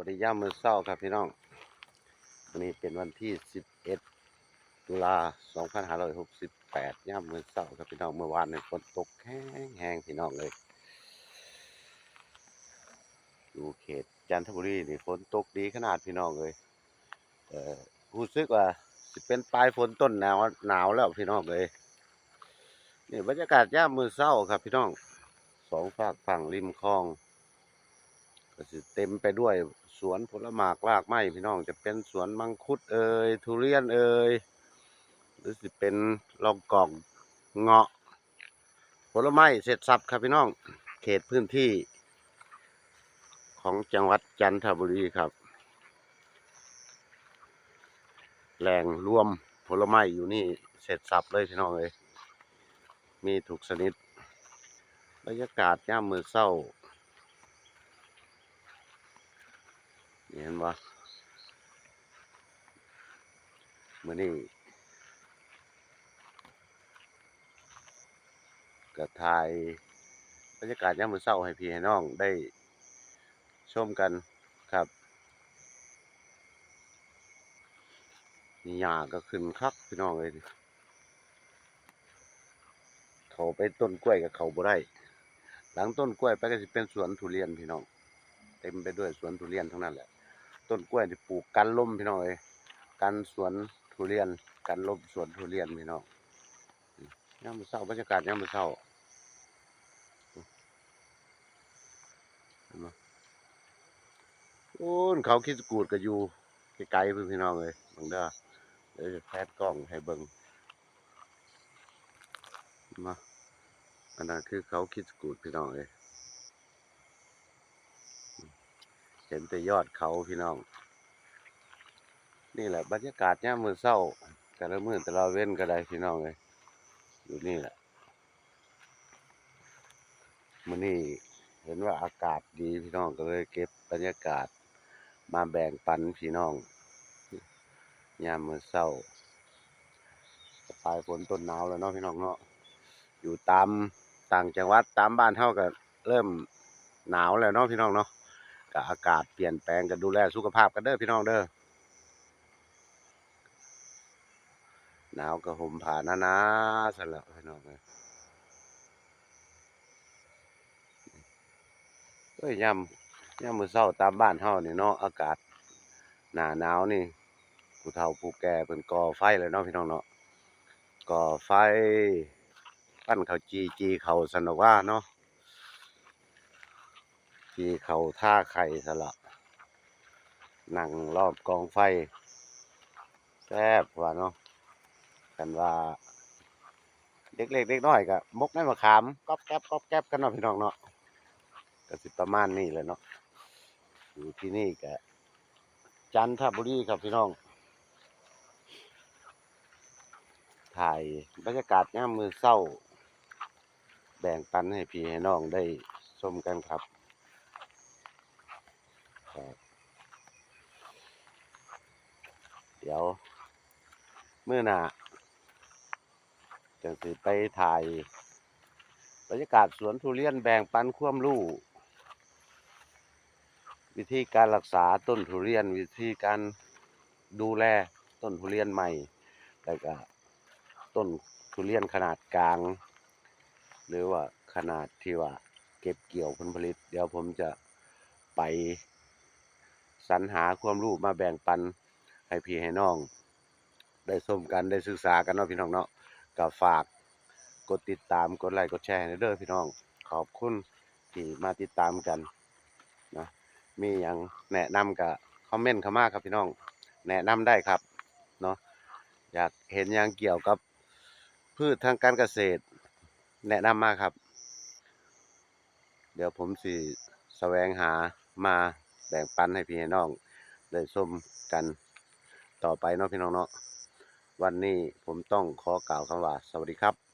วัสดีย่ามมื้อเช้าครับพี่น้องวันนี้เป็นวันที่11ตุลา2568ย่ามมื้อเช้าครับพี่น้องเมื่อวานเนี่ยฝนตกแห้งพี่น้องเลยอยู่เขตจันทบุรีนี่ฝนตกดีขนาดพี่น้องเลยรู้สึกว่าสิเป็นปลายฝนต้นหนาวแล้วพี่น้องเลยนี่บรรยากาศย่ามมื้อเช้าครับพี่น้องสองฝากฝั่งริมคลองก็สิเต็มไปด้วยสวนผลหมากรากไม้พี่น้องจะเป็นสวนมังคุดทุเรียนหรือสิเป็นลองกองเงาะผลไม้เสร็จสับครับพี่น้องเขตพื้นที่ของจังหวัดจันทบุรีครับแหล่งรวมผลไม้อยู่นี่เสร็จสับเลยพี่น้องเลยมีถูกชนิดบรรยากาศย่ามมื้อเช้าเห็นว่ามื้อนี้ก็ถ่ายบรรยากาศย่ามมื้อเช้าให้พี่ให้น้องได้ชมกันครับนี่หญ้าก็ขึ้นคักพี่น้องเลยเขาไปต้นกล้วยกับเขาบ่ได้หลังต้นกล้วยไปก็สิเป็นสวนทุเรียนพี่น้องเต็มไปด้วยสวนทุเรียนทั้งนั้นแหละต้นกล้วยที่ปลูกกันลมพี่น้องเอ้ยกันสวนทุเรียนกันลมสวนทุเรียนพี่น้องยามมื้อเช้าบรรยากาศยามมื้อเช้าเห็นบ่โอ้นเขาคิดกูดก็อยู่ไกลๆพุ่นพี่น้องเอ้ยเบิ่งเด้อเดี๋ยวจะแพนกล้องให้เบิ่งมาอันนั้นคือเขาคิดกูดพี่น้องเอ้ยเห็นแต่ยอดเขาพี่น้องนี่แหละบรรยากาศยามมื้อเช้าแต่ละมื้อแต่ละเว้นก็ได้พี่น้องเอ้ยอยู่นี่แหละมื้อนี้เห็นว่าอากาศดีพี่น้องก็เลยเก็บบรรยากาศมาแบ่งปันพี่น้องยามมื้อเช้าปลายฝนต้นหนาวแล้วเนาะพี่น้องเนาะอยู่ตามต่างจังหวัดตามบ้านเฮาก็เริ่มหนาวแล้วเนาะพี่น้องเนาะก็อากาศเปลี่ยนแปลงก็ดูแลสุขภาพกันเด้อพี่น้องเด้อหนาวก็ห่มผ้าหนาๆซั่นแหละพี่น้องเอ้ยยามมื้อเช้าตามบ้านเฮานี่เนาะอากาศหน้าหนาวนี่ผู้เฒ่าผู้แก่เพิ่นก่อไฟแล้วเนาะพี่น้องเนาะก่อไฟปั้นข้าวจีข้าวซั่นดอกว่าเนาะจีข้าวท่าไข่ซั่นล่ะนั่งรอบกองไฟแซ่บว่าเนาะกันว่าเด็กเล็กเด็กน้อยก็มกในมะขามก๊อบแก๊บกันเนาะพี่น้องเนาะก็สิประมาณนี้แหละเนาะอยู่ที่นี่ก็จันทบุรีครับพี่น้องถ่ายบรรยากาศยามมื้อเช้าแบ่งปันให้พี่ให้น้องได้ชมกันครับเดี๋ยวมื้อหน้าจังสิไปถ่ายบรรยากาศสวนทุเรียนแบ่งปันความรู้วิธีการรักษาต้นทุเรียนวิธีการดูแลต้นทุเรียนใหม่แล้วก็ต้นทุเรียนขนาดกลางหรือว่าขนาดที่ว่าเก็บเกี่ยวผลผลิตเดี๋ยวผมจะไปสรรหาความรู้มาแบ่งปันให้พี่ให้น้องได้ชมกันได้ศึกษากันเนาะพี่น้องเนาะก็ฝากกดติดตามกดไลค์กดแชร์ให้เด้อพี่น้องขอบคุณที่มาติดตามกันนะมีหยังแนะนำก็คอมเมนต์เข้ามาครับพี่น้องแนะนำได้ครับเนาะอยากเห็นหยังเกี่ยวกับพืชทางการเกษตรแนะนำมาครับเดี๋ยวผมสิแสวงหามาแบ่งปันให้พี่ให้น้องได้ชมกันต่อไปเนาะพี่น้องเนาะวันนี้ผมต้องขอกล่าวคำว่าสวัสดีครับ